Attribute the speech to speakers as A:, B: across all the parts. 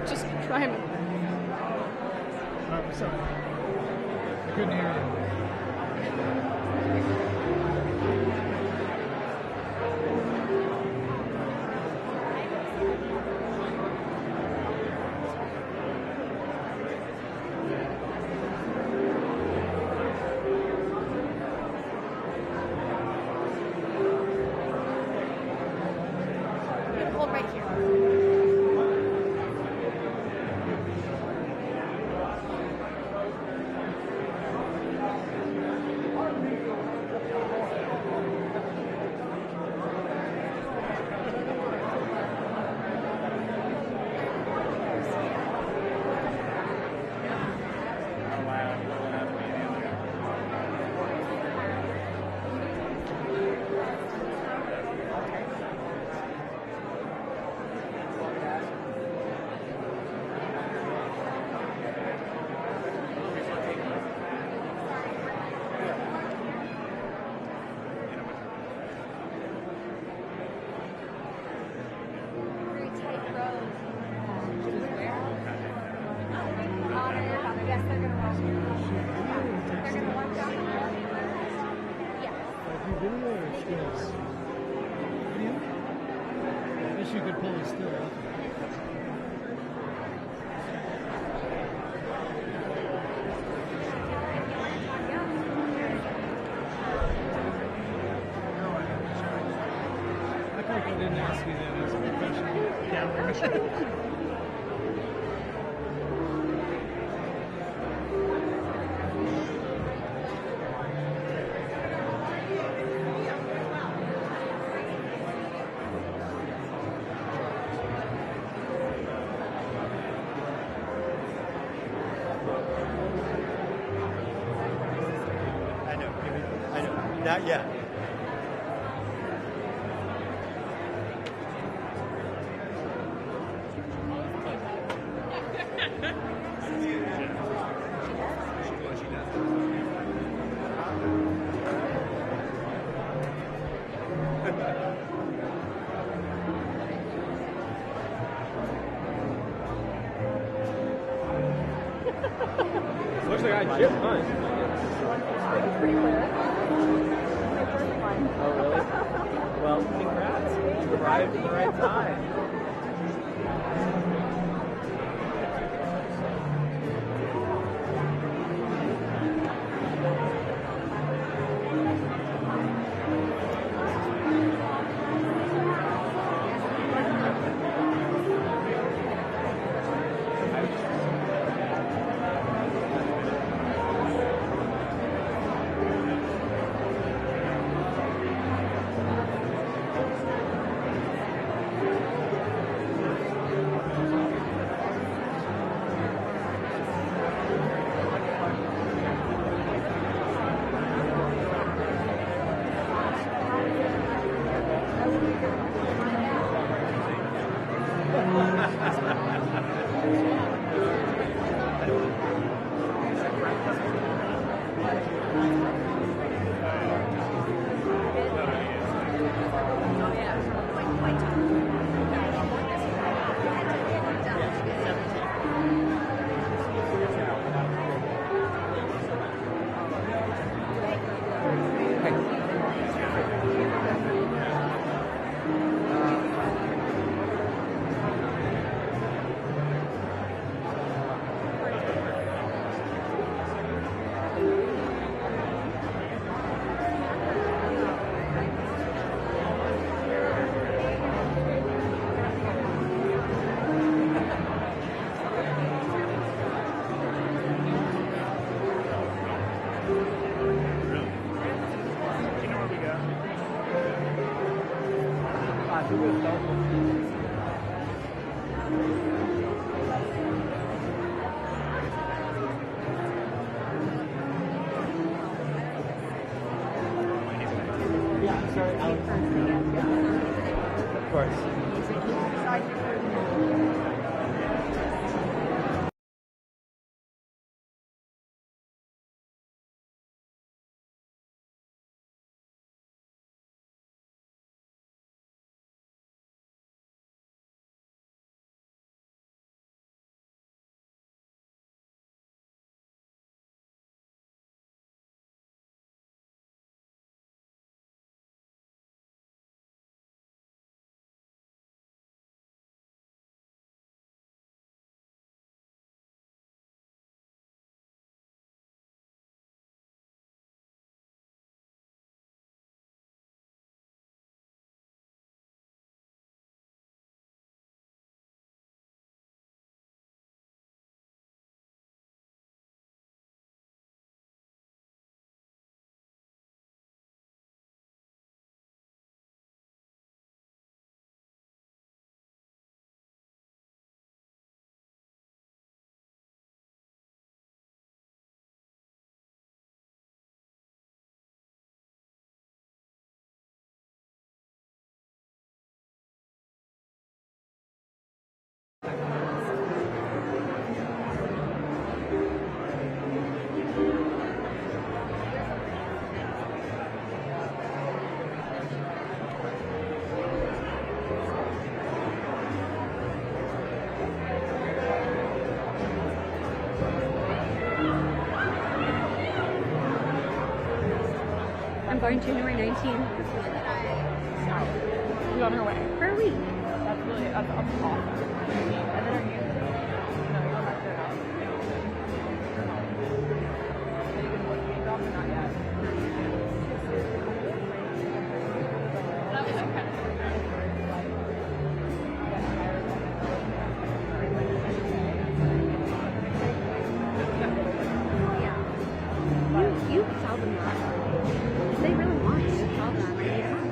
A: Just try him.
B: I'm sorry. I couldn't hear you.
A: Hold right here.
B: Video or stills? Video? I guess you could pull it still up. I think I didn't ask you that as a professional camera.
C: I know. Not yet.
D: Looks like I chipped mine.
A: Pretty clear.
D: Oh, really? Well, congrats. You arrived at the right time. Of course.
A: going January 19th.
E: No. She's on her way.
A: For a week.
E: That's awesome. And then are you? No, you're back there now. Are you gonna look at your job or not yet? That was okay.
A: You tell them that. If they really want you to tell them, I need help.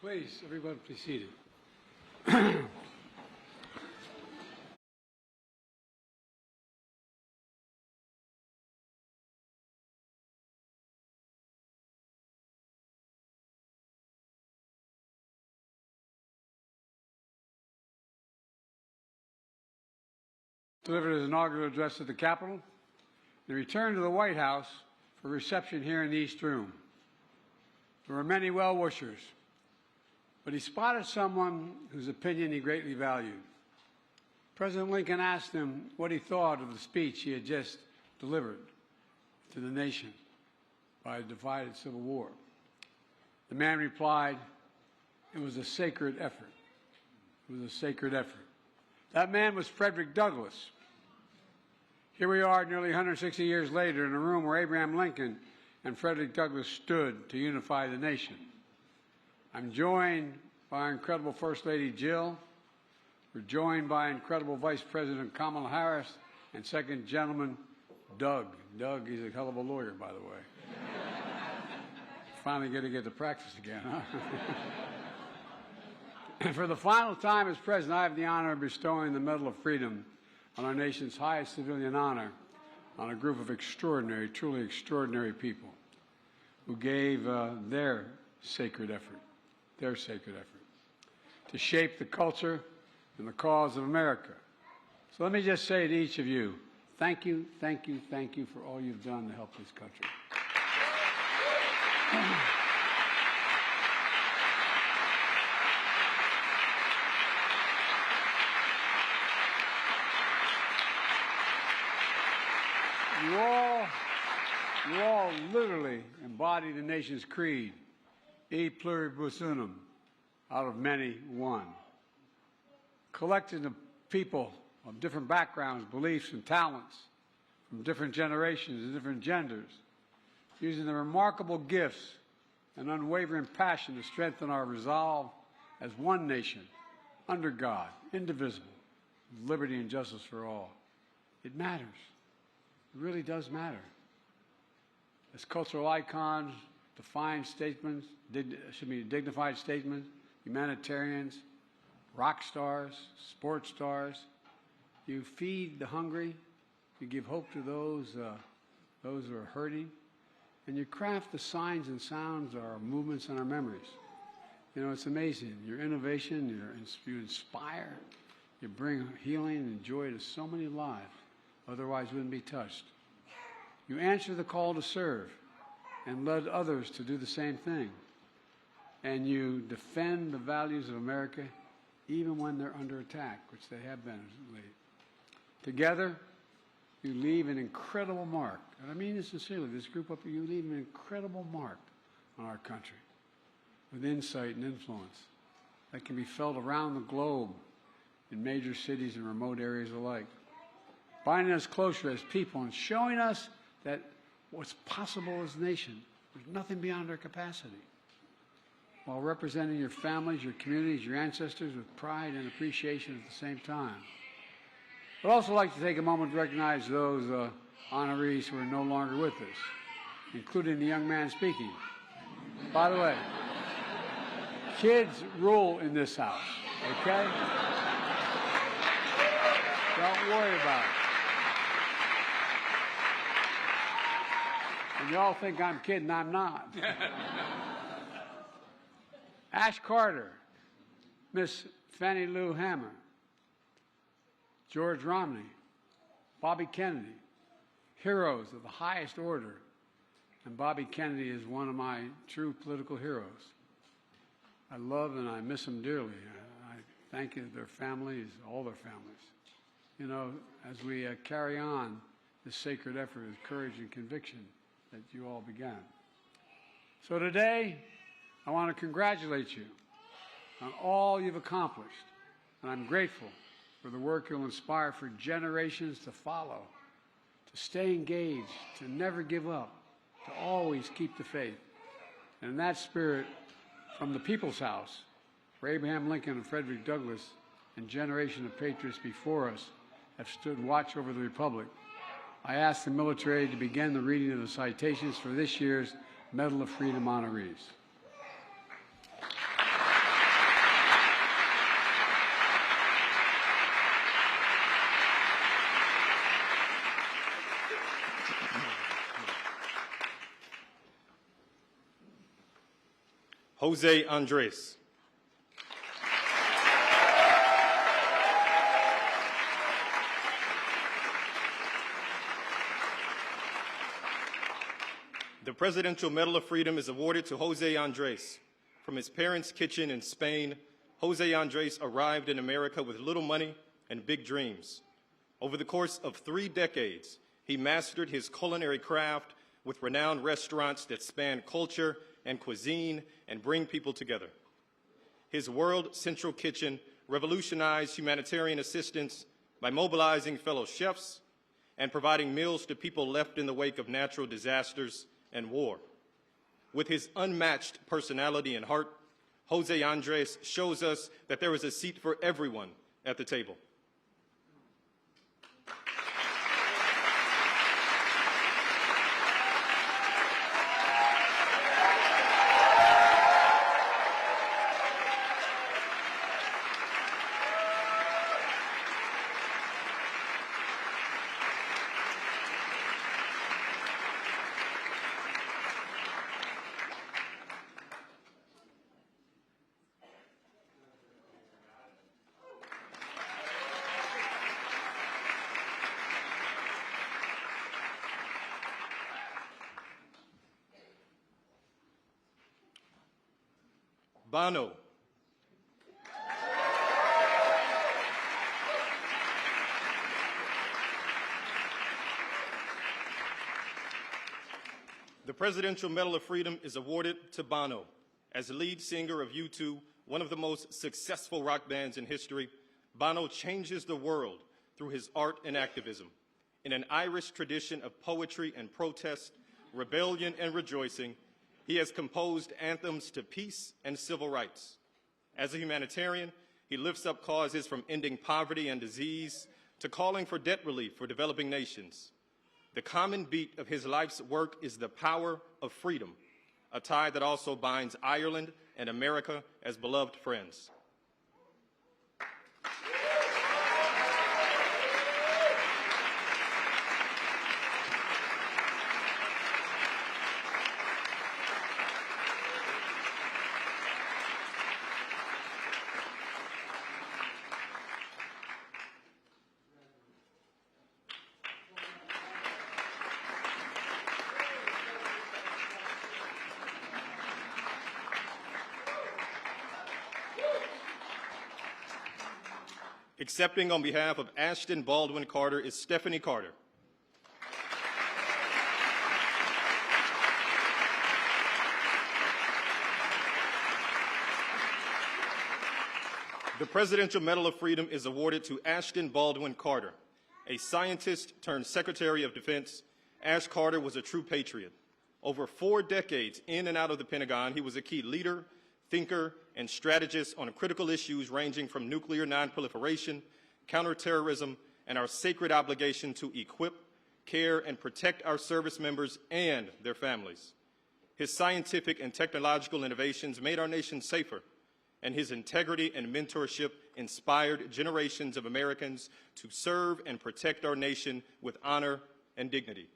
F: Please, everyone, be seated. Delivered his inaugural address at the Capitol, and returned to the White House for reception here in the East Room. There were many well-wishers, but he spotted someone whose opinion he greatly valued. President Lincoln asked him what he thought of the speech he had just delivered to the nation by a divided civil war. The man replied, "It was a sacred effort. It was a sacred effort." That man was Frederick Douglass. Here we are nearly 160 years later in a room where Abraham Lincoln and Frederick Douglass stood to unify the nation. I'm joined by our incredible First Lady Jill. We're joined by incredible Vice President Kamala Harris and Second Gentleman Doug. Doug, he's a hell of a lawyer, by the way. Finally going to get to practice again, huh? And for the final time as President, I have the honor of bestowing the Medal of Freedom on our nation's highest civilian honor on a group of extraordinary, truly extraordinary people who gave their sacred effort to shape the culture and the cause of America. So let me just say to each of you, thank you, thank you, thank you for all you've done to help this country. You all literally embody the nation's creed, E.E.UU, out of many, one. Collecting of people of different backgrounds, beliefs, and talents from different generations and different genders, using the remarkable gifts and unwavering passion to strengthen our resolve as one nation, under God, indivisible, with liberty and justice for all. It matters. It really does matter. As cultural icons, defined statements, dignified statements, humanitarians, rock stars, sports stars, you feed the hungry, you give hope to those who are hurting, and you craft the signs and sounds of our movements and our memories. You know, it's amazing. Your innovation, you inspire, you bring healing and joy to so many lives otherwise wouldn't be touched. You answer the call to serve and led others to do the same thing. And you defend the values of America even when they're under attack, which they have been lately. Together, you leave an incredible mark. And I mean this sincerely, this group up here, you leave an incredible mark on our country with insight and influence that can be felt around the globe in major cities and remote areas alike, binding us closer as people and showing us that what's possible as a nation, there's nothing beyond our capacity, while representing your families, your communities, your ancestors with pride and appreciation at the same time. I'd also like to take a moment to recognize those honorees who are no longer with us, including the young man speaking. By the way, kids rule in this house, okay? Don't worry about it. And you all think I'm kidding, I'm not. Ash Carter, Miss Fannie Lou Hamer, George Romney, Bobby Kennedy, heroes of the highest order. And Bobby Kennedy is one of my true political heroes. I love and I miss them dearly. I thank their families, all their families. You know, as we carry on this sacred effort with courage and conviction that you all began. So today, I want to congratulate you on all you've accomplished, and I'm grateful for the work you'll inspire for generations to follow, to stay engaged, to never give up, to always keep the faith. And in that spirit, from the People's House, where Abraham Lincoln and Frederick Douglass and generations of patriots before us have stood watch over the Republic, I ask the military to begin the reading of the citations for this year's Medal of Freedom honorees.
G: José Andrés. The Presidential Medal of Freedom is awarded to José Andrés. From his parents' kitchen in Spain, José Andrés arrived in America with little money and big dreams. Over the course of 3 decades, he mastered his culinary craft with renowned restaurants that span culture and cuisine and bring people together. His World Central Kitchen revolutionized humanitarian assistance by mobilizing fellow chefs and providing meals to people left in the wake of natural disasters and war. With his unmatched personality and heart, José Andrés shows us that there is a seat for everyone at the table. Mano. The Presidential Medal of Freedom is awarded to Bono. As the lead singer of EE.UU, one of the most successful rock bands in history, Bono changes the world through his art and activism. In an Irish tradition of poetry and protest, rebellion and rejoicing, he has composed anthems to peace and civil rights. As a humanitarian, he lifts up causes from ending poverty and disease to calling for debt relief for developing nations. The common beat of his life's work is the power of freedom, a tie that also binds Ireland and America as beloved friends. Accepting on behalf of Ashton Baldwin Carter is Stephanie Carter. The Presidential Medal of Freedom is awarded to Ashton Baldwin Carter. A scientist turned Secretary of Defense, Ash Carter was a true patriot. Over 4 decades in and out of the Pentagon, he was a key leader, thinker, and strategist on critical issues ranging from nuclear nonproliferation, counterterrorism, and our sacred obligation to equip, care, and protect our service members and their families. His scientific and technological innovations made our nation safer, and his integrity and mentorship inspired generations of Americans to serve and protect our nation with honor and dignity.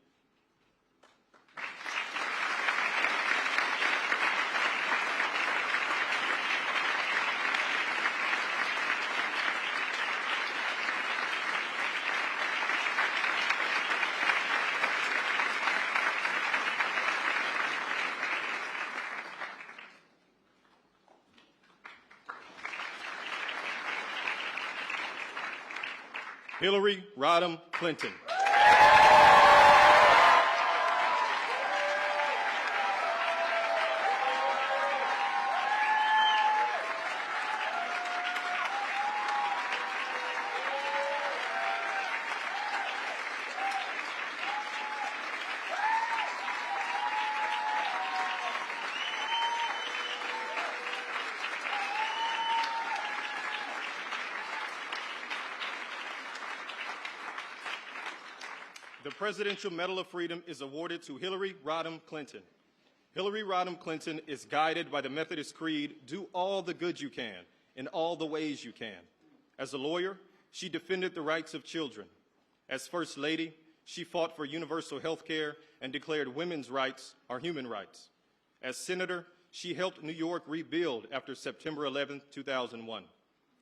G: Hillary Rodham Clinton. The Presidential Medal of Freedom is awarded to Hillary Rodham Clinton. Hillary Rodham Clinton is guided by the Methodist Creed, do all the good you can in all the ways you can. As a lawyer, she defended the rights of children. As First Lady, she fought for universal health care and declared women's rights are human rights. As Senator, she helped New York rebuild after September 11, 2001.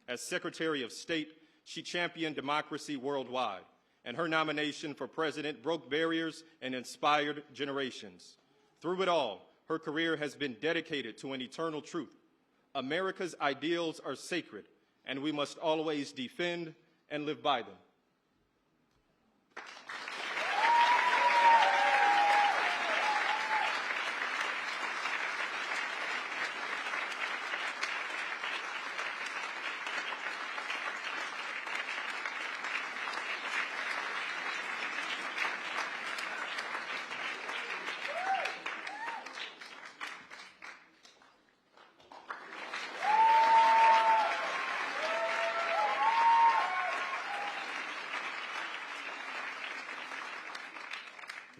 G: As Secretary of State, she championed democracy worldwide, and her nomination for president broke barriers and inspired generations. Through it all, her career has been dedicated to an eternal truth. America's ideals are sacred, and we must always defend and live by them.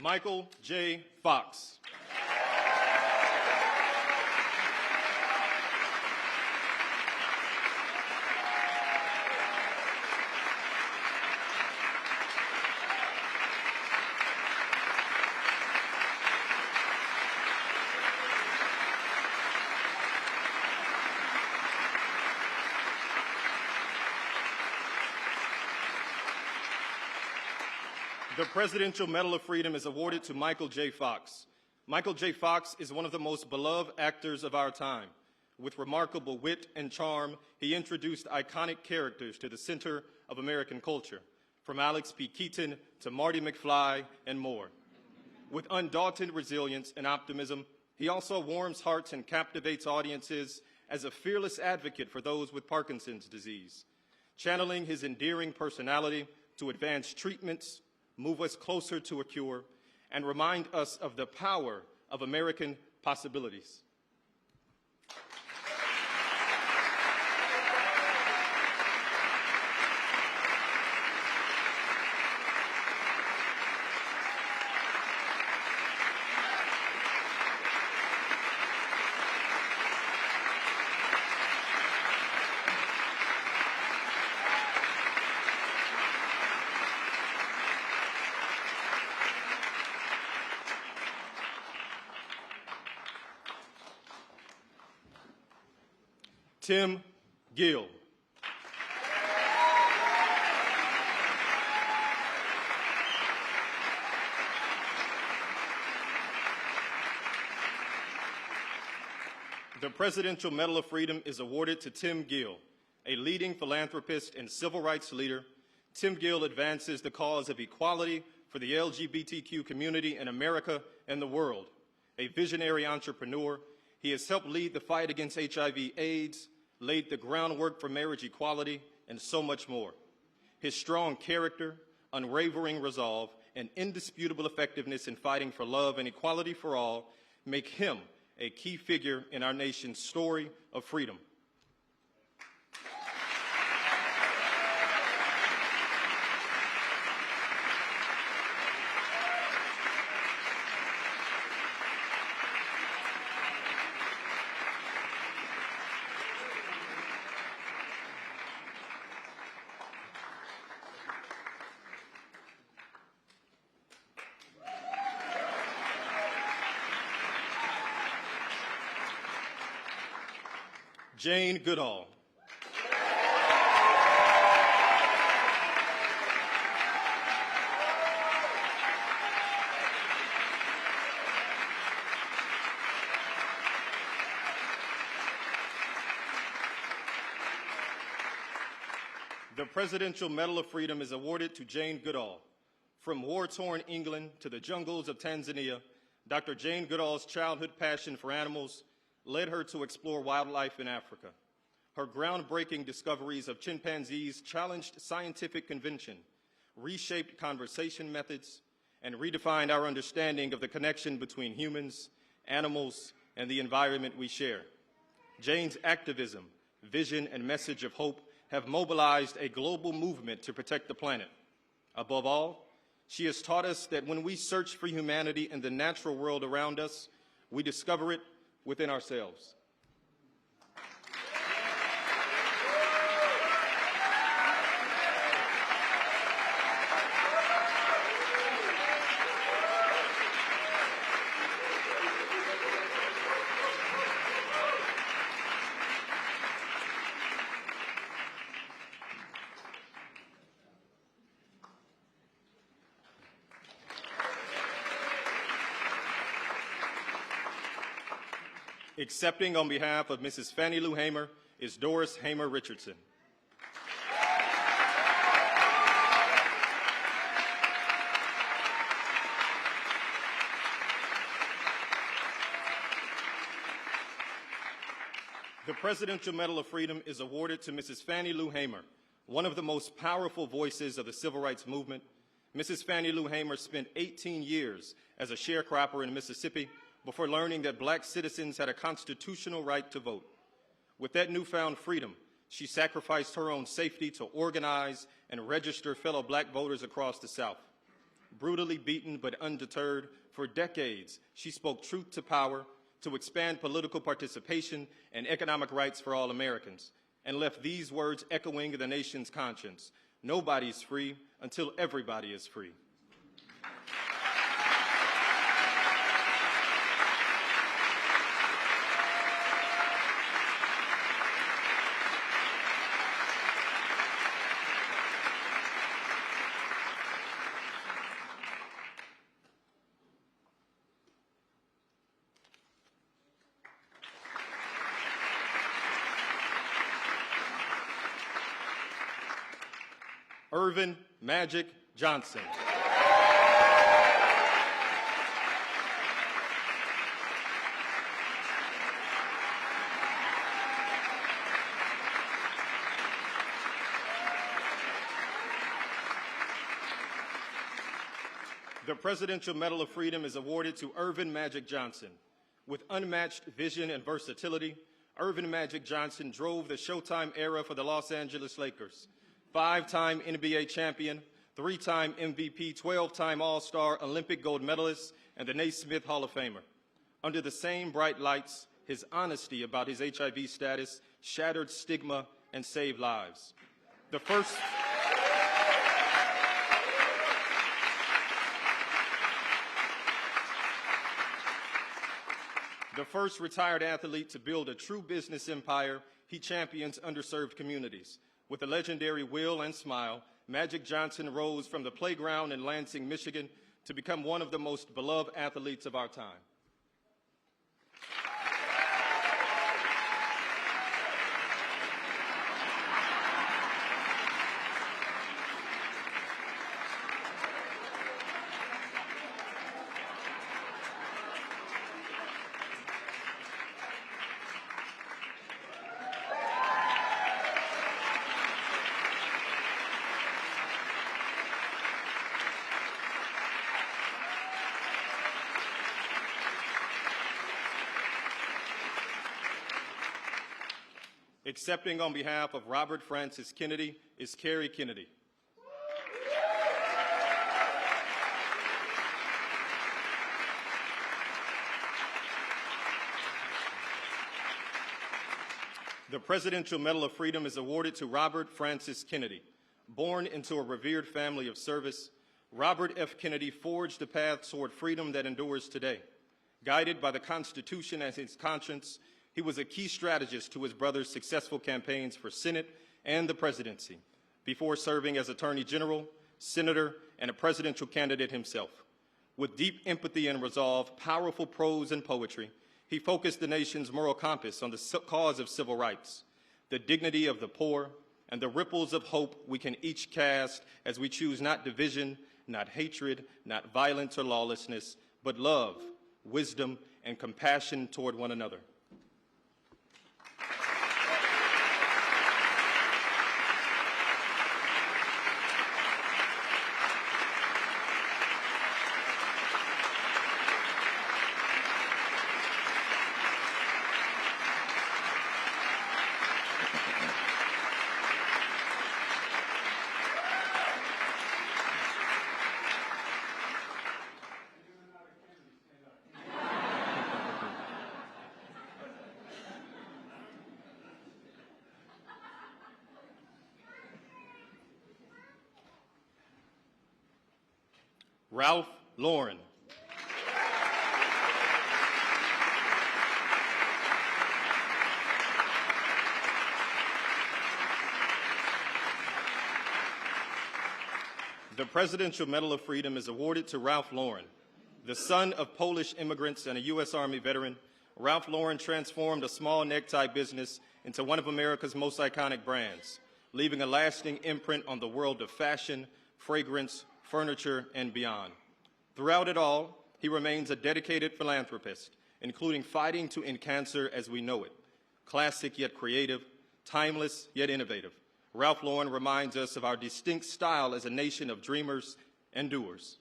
G: Michael J. Fox. The Presidential Medal of Freedom is awarded to Michael J. Fox. Michael J. Fox is one of the most beloved actors of our time. With remarkable wit and charm, he introduced iconic characters to the center of American culture, from Alex P. Keaton to Marty McFly and more. With undaunted resilience and optimism, he also warms hearts and captivates audiences as a fearless advocate for those with Parkinson's disease, channeling his endearing personality to advance treatments, move us closer to a cure, and remind us of the power of American possibilities. Tim Gill. The Presidential Medal of Freedom is awarded to Tim Gill, a leading philanthropist and civil rights leader. Tim Gill advances the cause of equality for the LGBTQ community in America and the world. A visionary entrepreneur, he has helped lead the fight against HIV/AIDS, laid the groundwork for marriage equality, and so much more. His strong character, unwavering resolve, and indisputable effectiveness in fighting for love and equality for all make him a key figure in our nation's story of freedom. Jane Goodall. The Presidential Medal of Freedom is awarded to Jane Goodall. From war-torn England to the jungles of Tanzania, Dr. Jane Goodall's childhood passion for animals led her to explore wildlife in Africa. Her groundbreaking discoveries of chimpanzees challenged scientific convention, reshaped conversation methods, and redefined our understanding of the connection between humans, animals, and the environment we share. Jane's activism, vision, and message of hope have mobilized a global movement to protect the planet. Above all, she has taught us that when we search for humanity in the natural world around us, we discover it within ourselves. Accepting on behalf of Mrs. Fannie Lou Hamer is Doris Hamer Richardson. The Presidential Medal of Freedom is awarded to Mrs. Fannie Lou Hamer, one of the most powerful voices of the civil rights movement. Mrs. Fannie Lou Hamer spent 18 years as a sharecropper in Mississippi before learning that black citizens had a constitutional right to vote. With that newfound freedom, she sacrificed her own safety to organize and register fellow black voters across the South. Brutally beaten but undeterred, for decades she spoke truth to power to expand political participation and economic rights for all Americans, and left these words echoing the nation's conscience: nobody's free until everybody is free. Irvin Magic Johnson. The Presidential Medal of Freedom is awarded to Irvin Magic Johnson. With unmatched vision and versatility, Irvin Magic Johnson drove the Showtime era for the Los Angeles Lakers. 5-time NBA champion, 3-time MVP, 12-time All-Star, Olympic gold medalist, and the Naismith Hall of Famer. Under the same bright lights, his honesty about his HIV status shattered stigma and saved lives. The first retired athlete to build a true business empire, he champions underserved communities. With a legendary will and smile, Magic Johnson rose from the playground in Lansing, Michigan, to become one of the most beloved athletes of our time. Accepting on behalf of Robert Francis Kennedy is Carrie Kennedy. The Presidential Medal of Freedom is awarded to Robert Francis Kennedy. Born into a revered family of service, Robert F. Kennedy forged a path toward freedom that endures today. Guided by the Constitution as his conscience, he was a key strategist to his brother's successful campaigns for Senate and the presidency, before serving as Attorney General, Senator, and a presidential candidate himself. With deep empathy and resolve, powerful prose and poetry, he focused the nation's moral compass on the cause of civil rights, the dignity of the poor, and the ripples of hope we can each cast as we choose not division, not hatred, not violence or lawlessness, but love, wisdom, and compassion toward one another. Ralph Lauren. The Presidential Medal of Freedom is awarded to Ralph Lauren. The son of Polish immigrants and a U.S. Army veteran, Ralph Lauren transformed a small necktie business into one of America's most iconic brands, leaving a lasting imprint on the world of fashion, fragrance, furniture, and beyond. Throughout it all, he remains a dedicated philanthropist, including fighting to end cancer as we know it. Classic yet creative, timeless yet innovative, Ralph Lauren reminds us of our distinct style as a nation of dreamers and doers.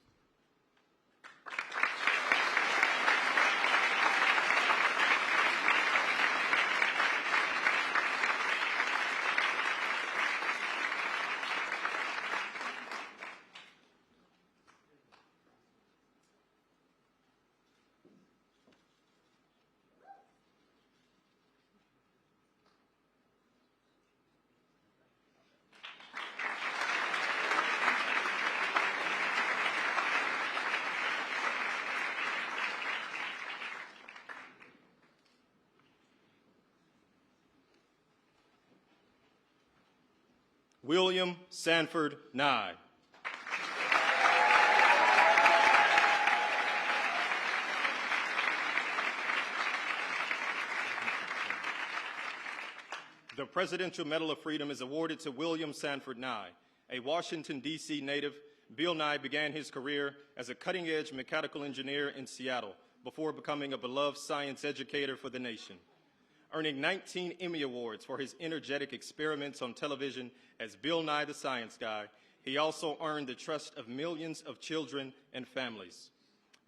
G: William Sanford Nye. The Presidential Medal of Freedom is awarded to William Sanford Nye. A Washington, D.C. native, Bill Nye began his career as a cutting-edge mechanical engineer in Seattle before becoming a beloved science educator for the nation. Earning 19 Emmy Awards for his energetic experiments on television as Bill Nye the Science Guy, he also earned the trust of millions of children and families.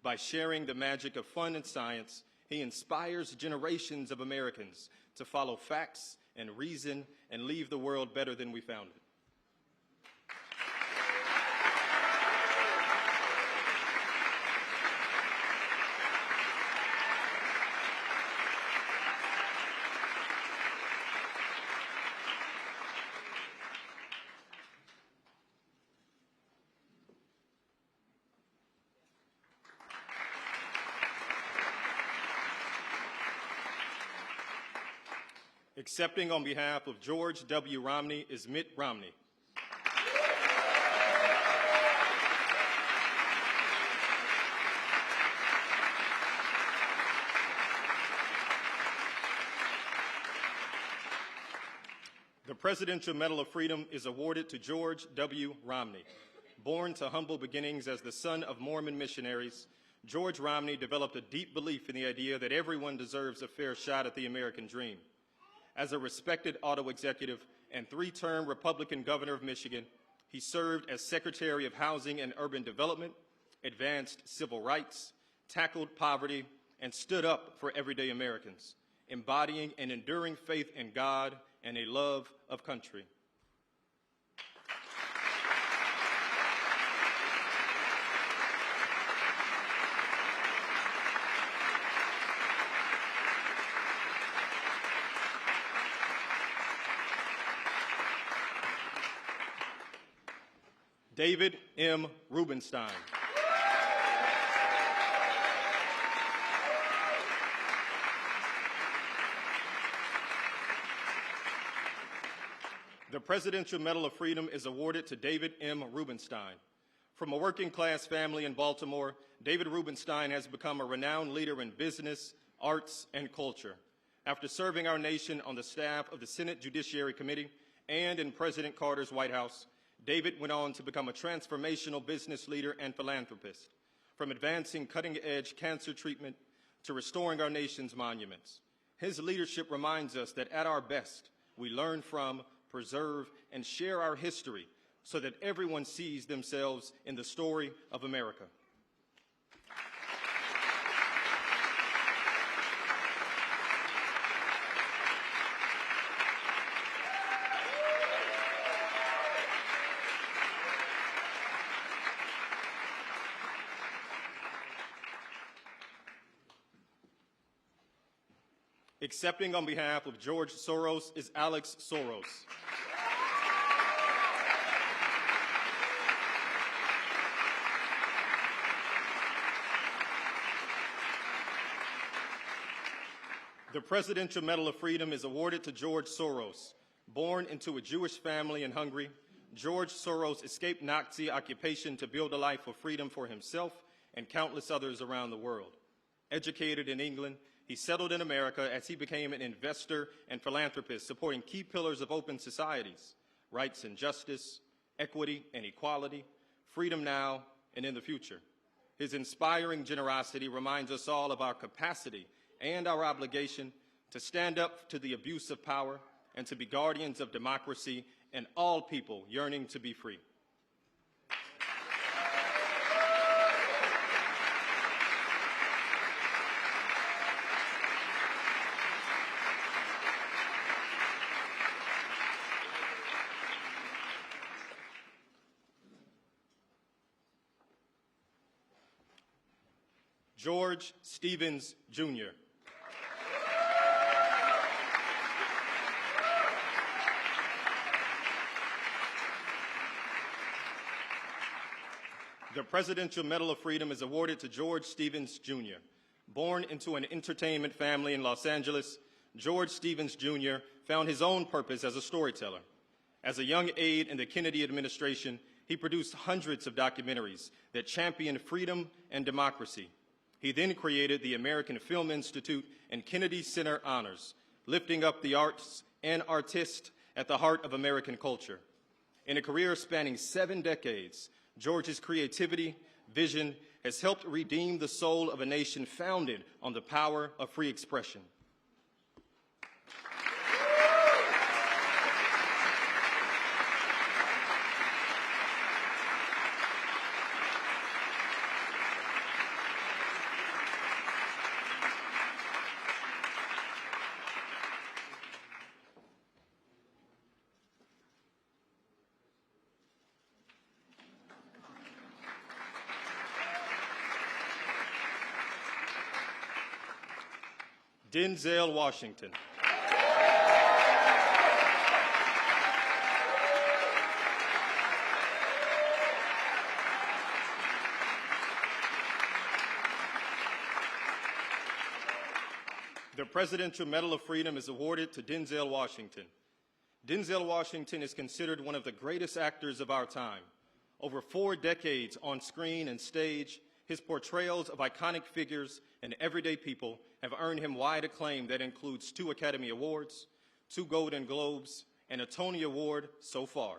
G: By sharing the magic of fun and science, he inspires generations of Americans to follow facts and reason and leave the world better than we found it. Accepting on behalf of George W. Romney is Mitt Romney. The Presidential Medal of Freedom is awarded to George W. Romney. Born to humble beginnings as the son of Mormon missionaries, George Romney developed a deep belief in the idea that everyone deserves a fair shot at the American dream. As a respected auto executive and three-term Republican governor of Michigan, he served as Secretary of Housing and Urban Development, advanced civil rights, tackled poverty, and stood up for everyday Americans, embodying an enduring faith in God and a love of country. David M. Rubenstein. The Presidential Medal of Freedom is awarded to David M. Rubenstein. From a working-class family in Baltimore, David Rubenstein has become a renowned leader in business, arts, and culture. After serving our nation on the staff of the Senate Judiciary Committee and in President Carter's White House, David went on to become a transformational business leader and philanthropist, from advancing cutting-edge cancer treatment to restoring our nation's monuments. His leadership reminds us that at our best, we learn from, preserve, and share our history so that everyone sees themselves in the story of America. Accepting on behalf of George Soros is Alex Soros. The Presidential Medal of Freedom is awarded to George Soros. Born into a Jewish family in Hungary, George Soros escaped Nazi occupation to build a life of freedom for himself and countless others around the world. Educated in England, He settled in America as he became an investor and philanthropist, supporting key pillars of open societies: rights and justice, equity and equality, freedom now and in the future. His inspiring generosity reminds us all of our capacity and our obligation to stand up to the abuse of power and to be guardians of democracy and all people yearning to be free. George Stevens, Jr. The Presidential Medal of Freedom is awarded to George Stevens, Jr. Born into an entertainment family in Los Angeles, George Stevens, Jr. found his own purpose as a storyteller. As a young aide in the Kennedy administration, he produced hundreds of documentaries that championed freedom and democracy. He then created the American Film Institute and Kennedy Center Honors, lifting up the arts and artists at the heart of American culture. In a career spanning 7 decades, George's creativity, vision has helped redeem the soul of a nation founded on the power of free expression. Denzel Washington. The Presidential Medal of Freedom is awarded to Denzel Washington. Denzel Washington is considered one of the greatest actors of our time. Over 4 decades on screen and stage, his portrayals of iconic figures and everyday people have earned him wide acclaim that includes 2 Academy Awards, 2 Golden Globes, and a Tony Award so far.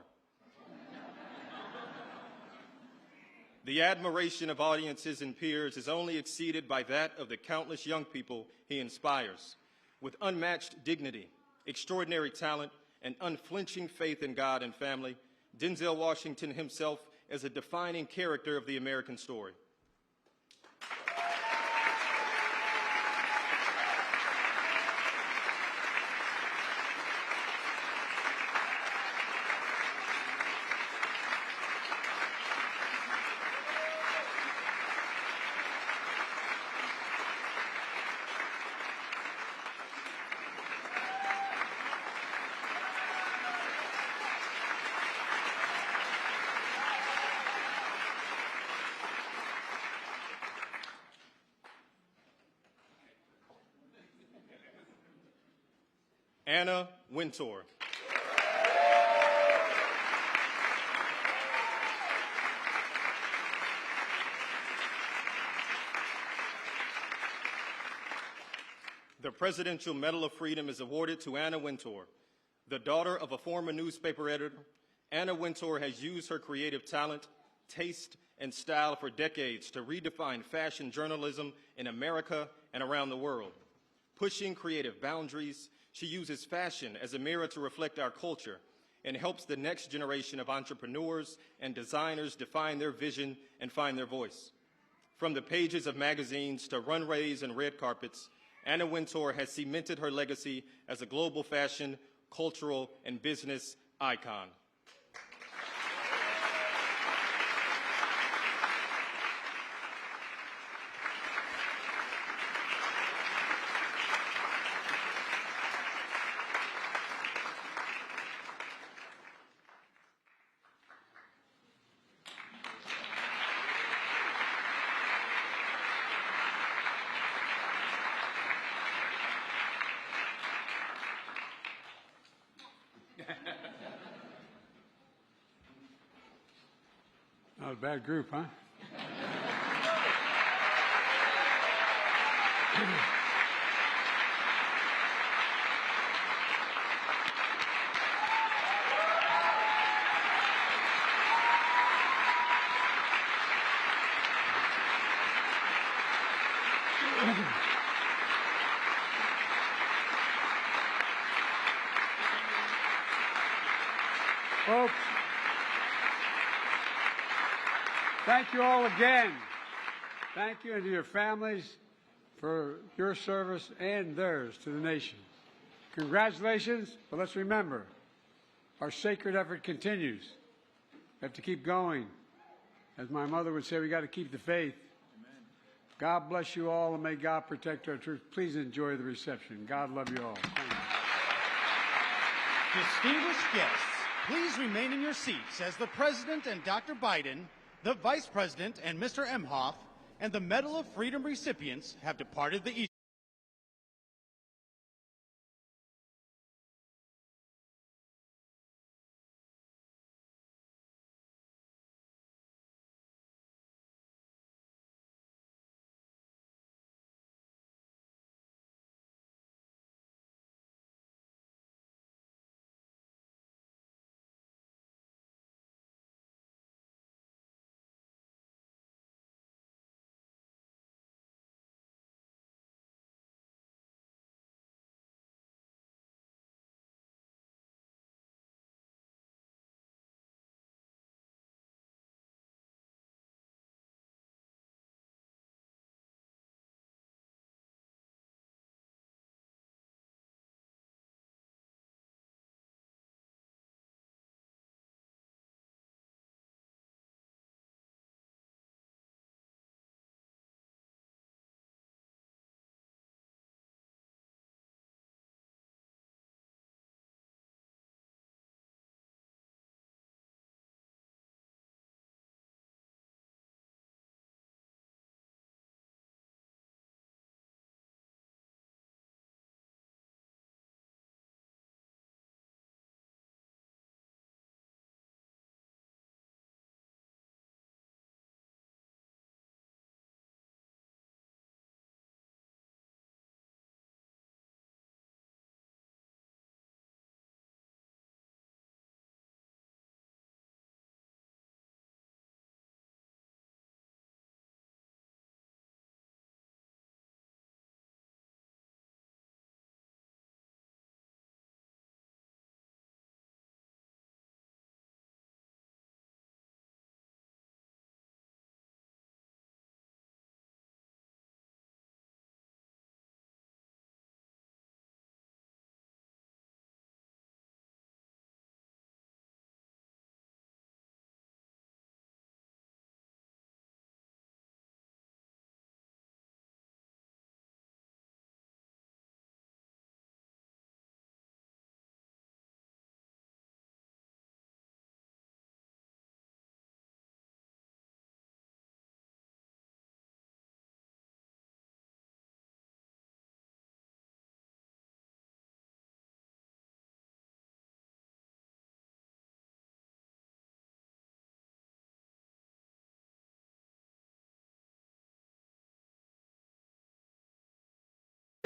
G: The admiration of audiences and peers is only exceeded by that of the countless young people he inspires. With unmatched dignity, extraordinary talent, and unflinching faith in God and family, Denzel Washington himself is a defining character of the American story. Anna Wintour. The Presidential Medal of Freedom is awarded to Anna Wintour. The daughter of a former newspaper editor, Anna Wintour has used her creative talent, taste, and style for decades to redefine fashion journalism in America and around the world. Pushing creative boundaries, she uses fashion as a mirror to reflect our culture and helps the next generation of entrepreneurs and designers define their vision and find their voice. From the pages of magazines to runways and red carpets, Anna Wintour has cemented her legacy as a global fashion, cultural, and business icon.
F: Not a bad group, huh? Folks, thank you all again. Thank you and to your families for your service and theirs to the nation. Congratulations, but let's remember, our sacred effort continues. We have to keep going. As my mother would say, we got to keep the faith. Amen. God bless you all, and may God protect our troops. Please enjoy the reception. God love you all. Thank you.
H: Distinguished guests, please remain in your seats as the President and Dr. Biden, the Vice President and Mr. Emhoff, and the Medal of Freedom recipients have departed the East.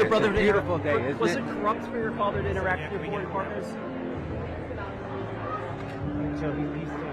D: Brother, beautiful day, isn't
E: Was it corrupt for your father to interact with your foreign partners?
D: So he's